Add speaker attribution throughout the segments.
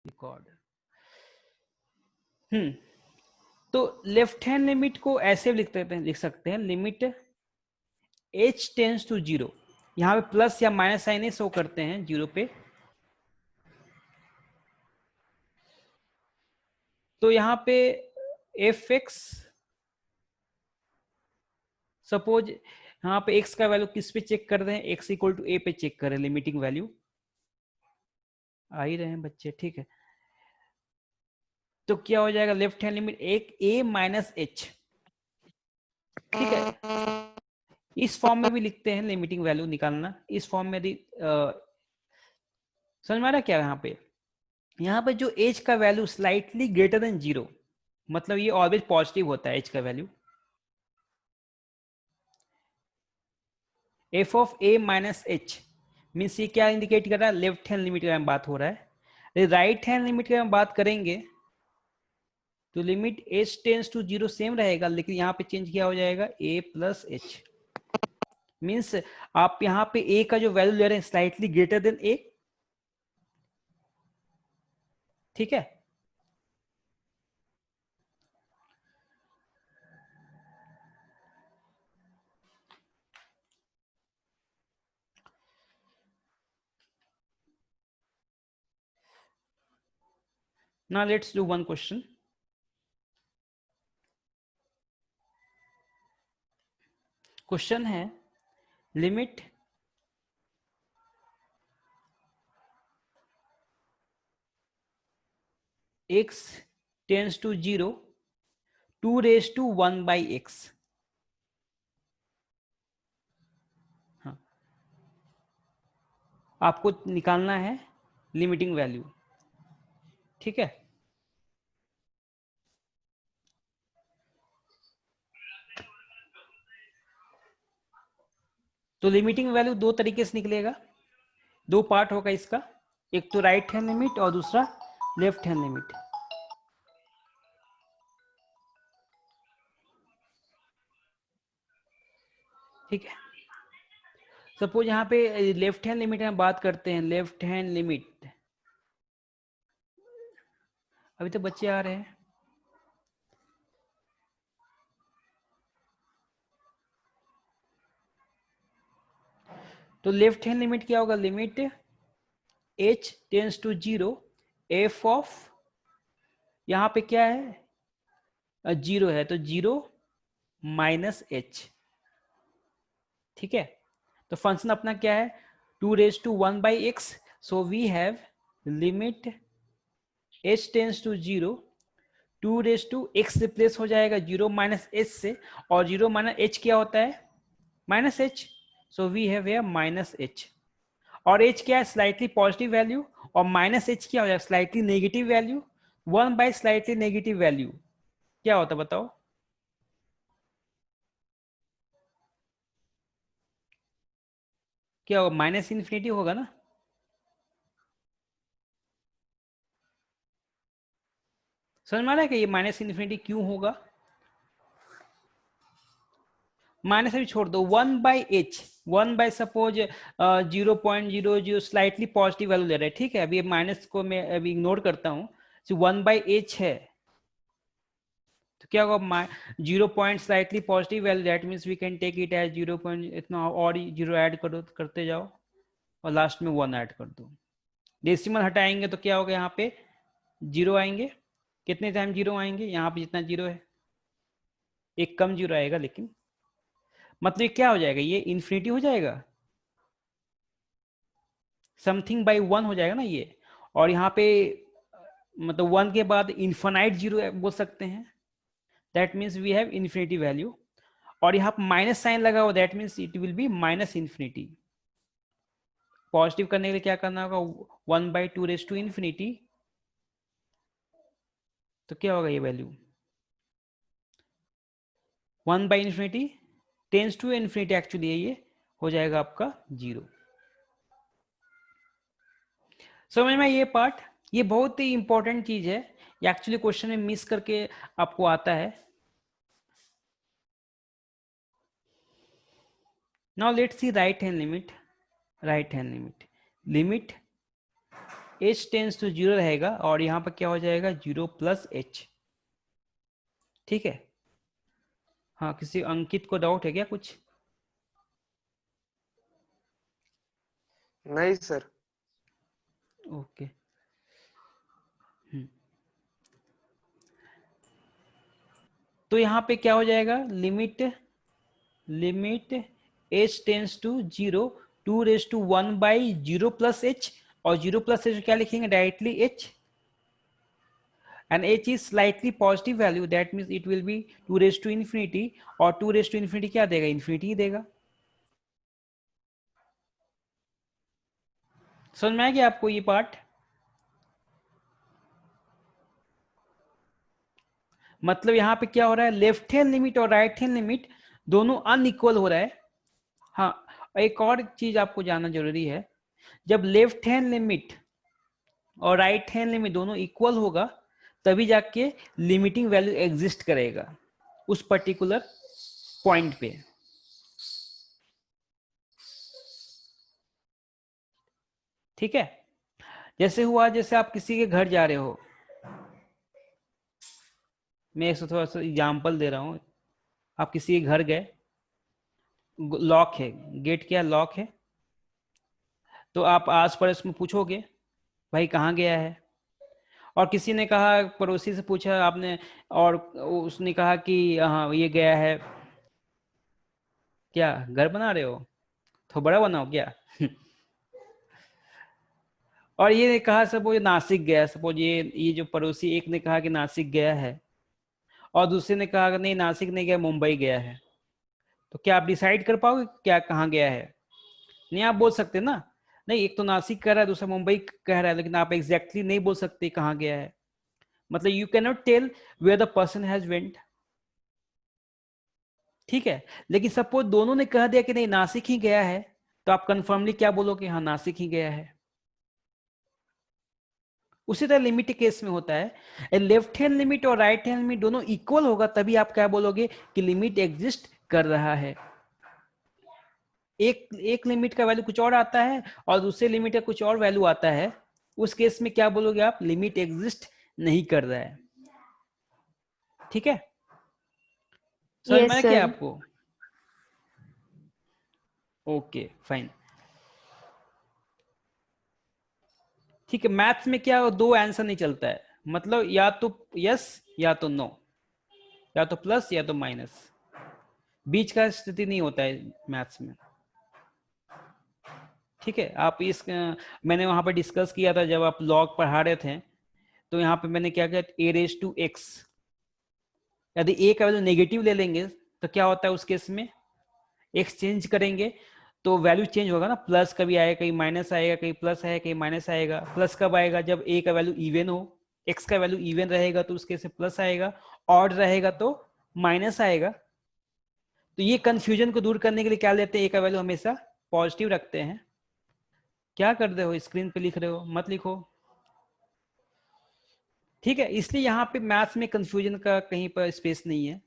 Speaker 1: Record. तो left hand limit को ऐसे लिख सकते हैं लिमिट h टेंस टू 0। यहाँ पे प्लस या माइनस साइन शो करते हैं 0 पे। तो यहाँ पे एफ एक्स, सपोज यहाँ पे x का वैल्यू किस पे चेक कर रहे हैं, x इक्वल टू a पे चेक कर रहे हैं, लिमिटिंग वैल्यू आ ही रहे हैं बच्चे, ठीक है। तो क्या हो जाएगा, लेफ्ट हैंड लिमिट एक a माइनस एच, ठीक है। इस फॉर्म में भी लिखते हैं लिमिटिंग वैल्यू निकालना, इस फॉर्म में यदि समझ में आ रहा क्या यहाँ पे जो एज का वैल्यू स्लाइटली ग्रेटर देन 0, मतलब ये ऑलवेज पॉजिटिव होता है एज का value. F of A minus H means ये क्या इंडिकेट कर रहा है, लेफ्ट हैंड लिमिट का बात हो रहा है। राइट हैंड लिमिट की हम बात करेंगे तो limit h tends to 0 same रहेगा, लेकिन यहाँ पे चेंज क्या हो जाएगा, a प्लस एच। मीन्स आप यहाँ पे a का जो वैल्यू ले रहे हैं स्लाइटली ग्रेटर देन a, ठीक है। Now let's do one question. Question है limit x tends to 0 2 raise to 1 by x. हाँ, आपको निकालना है लिमिटिंग वैल्यू, ठीक है। तो लिमिटिंग वैल्यू दो तरीके से निकलेगा, दो पार्ट होगा इसका, एक तो राइट हैंड लिमिट और दूसरा लेफ्ट हैंड लिमिट, ठीक है। सपोज यहाँ पे लेफ्ट हैंड लिमिट में बात करते हैं, लेफ्ट हैंड लिमिट, अभी तो बच्चे आ रहे हैं। तो लेफ्ट हैंड लिमिट क्या होगा, limit h tends to 0 f of, यहाँ पे क्या है 0 है तो 0 माइनस एच, ठीक है। तो फंक्शन अपना क्या है 2 raise to 1 by x, so we have limit h tends to 0 2 raise to x replace हो जाएगा 0 माइनस एच से, और 0 माइनस एच क्या होता है minus h, so we have here minus h. और एच क्या है स्लाइटली पॉजिटिव वैल्यू, और माइनस एच क्या हो जाएगा slightly negative value, 1 by slightly negative value क्या होता है बताओ। क्या होगा, माइनस इन्फिनिटी होगा ना। समझ में आ रहा है कि ये माइनस इन्फिनिटी क्यों होगा, माइनस अभी छोड़ दो, 1 by H, 1 by suppose 0.00 slightly positive value ले रहे हैं, ठीक है। अभी माइनस को मैं अभी इग्नोर करता हूँ, 1 बाई एच है तो क्या होगा 0 point slightly positive value, that means we can take it as 0 point इतना, और 0 ऐड करो करते जाओ और लास्ट में 1 ऐड कर दो। डेसिमल हटाएंगे तो क्या होगा, यहाँ पे 0 आएंगे, कितने टाइम 0 आएंगे, यहाँ पे जितना 0 है एक कम 0 आएगा, लेकिन मतलब ये क्या हो जाएगा, ये इन्फिनिटी हो जाएगा, समथिंग बाई 1 हो जाएगा ना ये। और यहाँ पे मतलब 1 के बाद इन्फानाइट 0 बोल सकते हैं, that means we have infinity value. और यहाँ पर माइनस साइन लगा हुआ, that means it will be minus infinity. Positive करने के लिए क्या करना होगा 1 बाई 2 रेज टू इन्फिनिटी, तो क्या होगा ये value 1 by infinity tends to infinity, actually ये हो जाएगा आपका 0। समझ में ये पार्ट, ये बहुत ही इंपॉर्टेंट चीज है, ये एक्चुअली क्वेश्चन में मिस करके आपको आता है। Now let's see right hand limit, right hand limit, limit h tends to 0 रहेगा और यहाँ पर क्या हो जाएगा 0 प्लस h। ठीक है। हाँ, किसी अंकित को डाउट है क्या कुछ?
Speaker 2: नहीं सर।
Speaker 1: ओके। तो यहाँ पे क्या हो जाएगा, limit h tends to 0 2 by 0 plus h, और 0 प्लस h क्या लिखेंगे directly h, and h is slightly positive value, that means it will be 2 raised to infinity, और 2 raised to infinity क्या देगा, infinity ही देगा। समझ में आ गया आपको ये पार्ट? मतलब यहाँ पे क्या हो रहा है, लेफ्ट हैंड लिमिट और राइट हैंड लिमिट दोनों अनइक्वल हो रहा है। हाँ, एक और चीज आपको जानना जरूरी है, जब लेफ्ट हैंड लिमिट और राइट हैंड लिमिट दोनों इक्वल होगा तभी जाके लिमिटिंग वैल्यू एग्जिस्ट करेगा उस पर्टिकुलर पॉइंट पे। ठीक है। जैसे हुआ, जैसे आप किसी के घर जा रहे हो, मैं इसको थोड़ा सा एग्जाम्पल दे रहा हूं। आप किसी के घर गए, लॉक है, गेट क्या लॉक है, तो आप आस पड़ोस में पूछोगे भाई कहाँ गया है, और किसी ने कहा, पड़ोसी से पूछा आपने, और उसने कहा कि हाँ ये गया है, क्या घर बना रहे हो, तो बड़ा बनाओ क्या और ये कहा सपोज नासिक गया, सपोज ये जो पड़ोसी एक ने कहा कि नासिक गया है, और दूसरे ने कहा कि नहीं नासिक नहीं गया, मुंबई गया है, तो क्या आप डिसाइड कर पाओगे क्या कहाँ गया है? नहीं आप बोल सकते ना, नहीं एक तो नासिक कह रहा है दूसरा मुंबई कह रहा है, लेकिन आप एग्जैक्टली नहीं बोल सकते कहाँ गया है। मतलब you can not tell where the person has went. ठीक है। लेकिन सपोज दोनों ने कह दिया कि नहीं नासिक ही गया है, तो आप कंफर्मली क्या बोलोगे, हाँ नासिक ही गया है। उसी तरह लिमिट के केस में होता है, लेफ्ट हैंड लिमिट और राइट हैंड लिमिट दोनों इक्वल होगा तभी आप क्या बोलोगे कि लिमिट एग्जिस्ट कर रहा है। एक लिमिट का वैल्यू कुछ और आता है और दूसरे लिमिट का कुछ और वैल्यू आता है, उस केस में क्या बोलोगे आप, लिमिट एग्जिस्ट नहीं कर रहा है। ठीक है। समझ में
Speaker 3: यस
Speaker 1: आया क्या
Speaker 3: सर।
Speaker 1: आपको? Okay fine. ठीक है। मैथ्स में क्या दो आंसर नहीं चलता है, मतलब या तो यस या तो नो, या तो प्लस या तो माइनस, बीच का स्थिति नहीं होता है मैथ्स में। ठीक है। आप मैंने वहां पर डिस्कस किया था जब आप लॉग पढ़ा रहे थे, तो यहाँ पे मैंने क्या किया, ए रेज टू एक्स, यदि ए का वैल्यू नेगेटिव ले लेंगे तो क्या होता है उस केस में, एक्स चेंज करेंगे तो वैल्यू चेंज होगा ना, प्लस कभी आएगा कहीं माइनस आएगा, कहीं प्लस आएगा कहीं माइनस आएगा। प्लस कब आएगा, जब ए का वैल्यू इवन हो, एक्स का वैल्यू इवन रहेगा तो उसके से प्लस आएगा, ऑड रहेगा तो माइनस आएगा। तो ये कंफ्यूजन को दूर करने के लिए क्या लेते हैं, ए का वैल्यू हमेशा पॉजिटिव रखते हैं। क्या कर रहे हो, स्क्रीन पे लिख रहे हो, मत लिखो। ठीक है। इसलिए यहाँ पे मैथ्स में कंफ्यूजन का कहीं पर स्पेस नहीं है।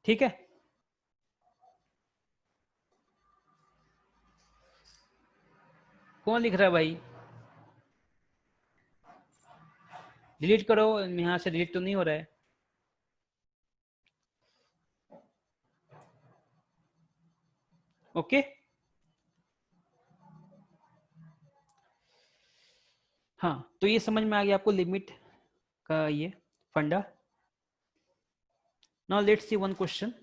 Speaker 1: ठीक है। कौन लिख रहा है भाई, डिलीट करो, यहाँ से डिलीट तो नहीं हो रहा है। ओके। हाँ, तो ये समझ में आ गया आपको लिमिट का ये फंडा। Now let's see one question.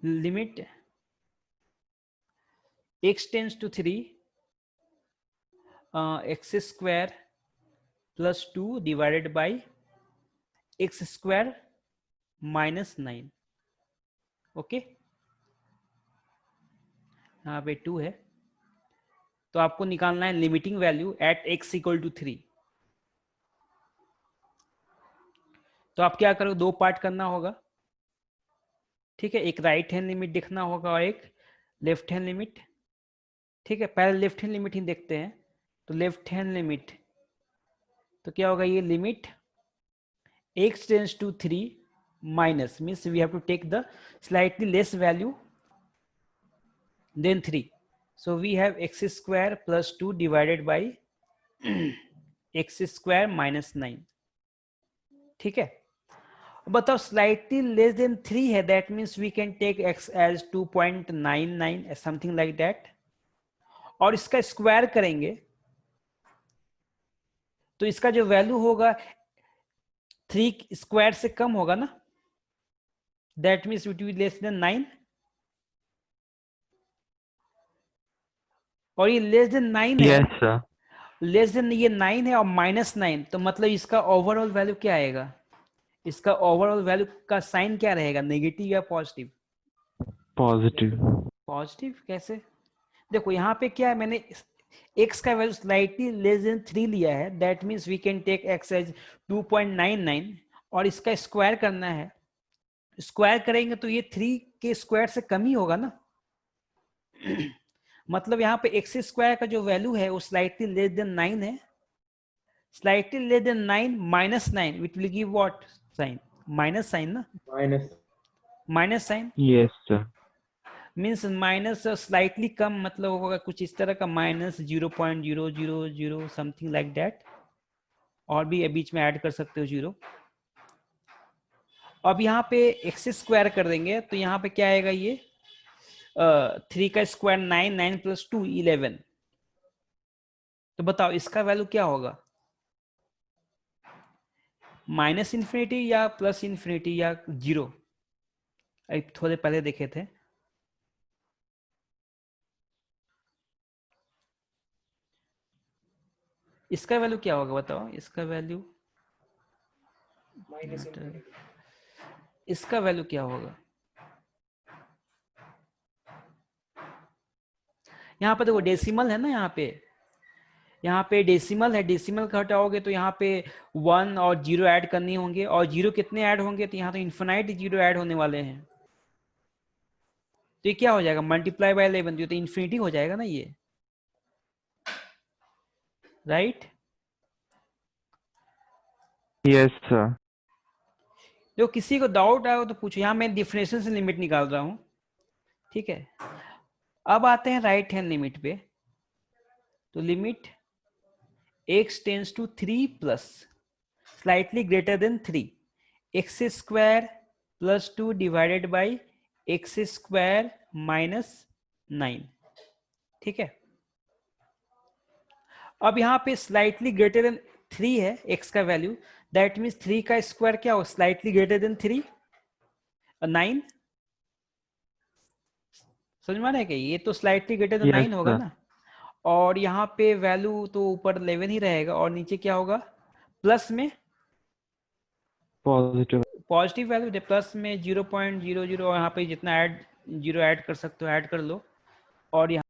Speaker 1: Limit x tends to 3 x square plus 2 divided by x square minus 9। Okay, यहाँ पे 2 है, तो आपको निकालना है limiting value at x equal to 3। तो आप क्या करोगे, दो पार्ट करना होगा। ठीक है, एक राइट हैंड लिमिट देखना होगा और एक लेफ्ट हैंड लिमिट। ठीक है, पहले लेफ्ट हैंड लिमिट ही देखते हैं। तो लेफ्ट हैंड लिमिट तो क्या होगा, ये limit x tends to 3 minus means we have to take the slightly less value than 3. So we have x square plus 2 divided by x square minus 9. ठीक है, बताओ स्लाइटली लेस देन 3 है, that means we can take x as 2.99 something like that, और इसका square करेंगे तो इसका जो वैल्यू होगा 3 स्क्वायर से कम होगा ना, that means it will be less than 9, और ये लेस देन 9 है।
Speaker 2: Yes sir.
Speaker 1: लेस देन ये 9 है और -9, तो मतलब इसका ओवरऑल वैल्यू क्या आएगा, इसका ओवरऑल वैल्यू का साइन क्या रहेगा, नेगेटिव या पॉजिटिव?
Speaker 2: पॉजिटिव।
Speaker 1: पॉजिटिव कैसे? देखो यहाँ पे क्या है, मैंने x का वैल्यू स्लाइटली लेस देन 3 लिया है, that means we can take x as 2.99 और इसका स्क्वायर करना है। स्क्वायर करेंगे तो ये 3 के स्क्वायर से कम ही होगा ना मतलब यहाँ पे x स्क्वायर का जो वैल्यू है वो स्लाइटली लेस देन 9 है। Slightly less than 9 minus 9 it will give what sign, minus sign ना, minus sign.
Speaker 2: Yes sir.
Speaker 1: Means minus slightly कम मतलब होगा कुछ इस तरह का, -0.000 समथिंग लाइक दैट, और भी बीच में ऐड कर सकते हो 0। अब यहाँ पे एक्स स्क्वायर कर देंगे तो यहाँ पे क्या आएगा, ये 3 का स्क्वायर 9, 9 प्लस 2 11। तो बताओ इसका वैल्यू क्या होगा, माइनस इन्फिनिटी या प्लस इन्फिनिटी या 0? एक थोड़े पहले देखे थे। इसका वैल्यू क्या होगा बताओ, इसका वैल्यू इसका वैल्यू क्या होगा? यहाँ पे देखो डेसिमल है ना, यहाँ पे डेसिमल है, डेसिमल का हटाओगे तो यहाँ पे 1 और 0 ऐड करने होंगे, और 0 कितने ऐड होंगे, तो यहाँ तो इन्फिनाइट 0 ऐड होने वाले हैं, तो ये क्या हो जाएगा, मल्टीप्लाई बाय 11, तो इन्फिनिटी हो जाएगा ना ये, राइट?
Speaker 2: Yes sir.
Speaker 1: जो किसी को डाउट आए तो पूछो, यहाँ मैं डिफरेंशियल से लिमिट निकाल रहा हूँ, ठीक है। अब आते हैं राइट हैंड लिमिट पे, तो limit x tends to 3 plus slightly greater than 3 x square plus 2 divided by x square minus 9, ठीक है। अब यहाँ पे स्लाइटली ग्रेटर देन 3 है x का वैल्यू, दैट मीन्स 3 का स्क्वायर क्या हो, स्लाइटली ग्रेटर देन 3 9, समझ में आ रहा है क्या, ये तो स्लाइटली ग्रेटर देन 9 होगा
Speaker 2: सर।
Speaker 1: ना, और यहाँ पे वैल्यू तो ऊपर 11 ही रहेगा और नीचे क्या होगा, प्लस में
Speaker 2: पॉजिटिव।
Speaker 1: पॉजिटिव वैल्यू, प्लस में 0.00, और यहाँ पे जितना ऐड 0 ऐड कर सकते हो ऐड कर लो, और यहाँ